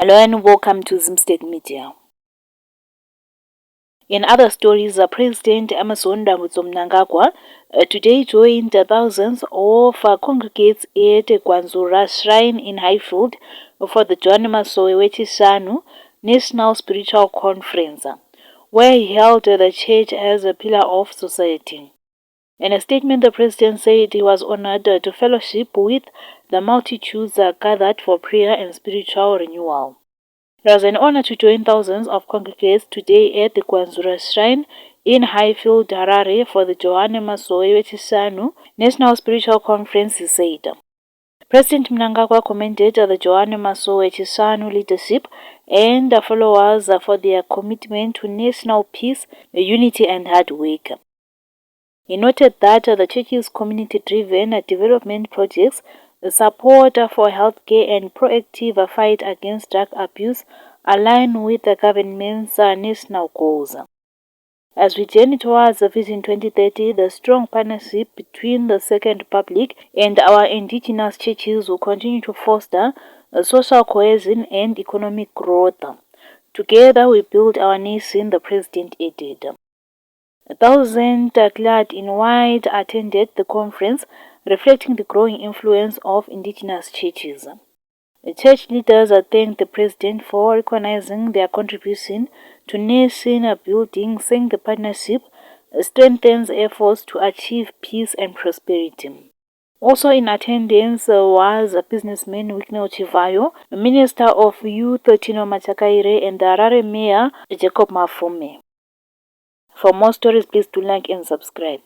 Hello and welcome to Zimstate Media. In other stories, President Emmerson Mnangagwa today joined thousands of congregates at Gwanzura Shrine in Highfield for the John Masowe Wechisanu National Spiritual Conference, where he held the church as a pillar of society. In a statement, the president said he was honored to fellowship with the multitudes gathered for prayer and spiritual renewal. It was an honor to join thousands of congregates today at the Gwanzura Shrine in Highfield, Harare for the Johane Masowe Wechisanu National Spiritual Conference, he said. President Mnangagwa commended the Johane Masowe Wechisanu leadership and the followers for their commitment to national peace, unity and hard work. He noted that the church's community-driven development projects, the support for healthcare and proactive fight against drug abuse align with the government's national goals. As we journey towards the Vision 2030, the strong partnership between the Second Republic and our indigenous churches will continue to foster social cohesion and economic growth. Together we build our nation, the president added. Thousands clad in white attended the conference, reflecting the growing influence of indigenous churches. The church leaders thanked the president for recognizing their contribution to nation building, saying the partnership strengthens efforts to achieve peace and prosperity. Also in attendance was businessman Wiknel Chivayo, Minister of Youth Tino Machakaire, and the Harare Mayor Jacob Mafome. For more stories, please do like and subscribe.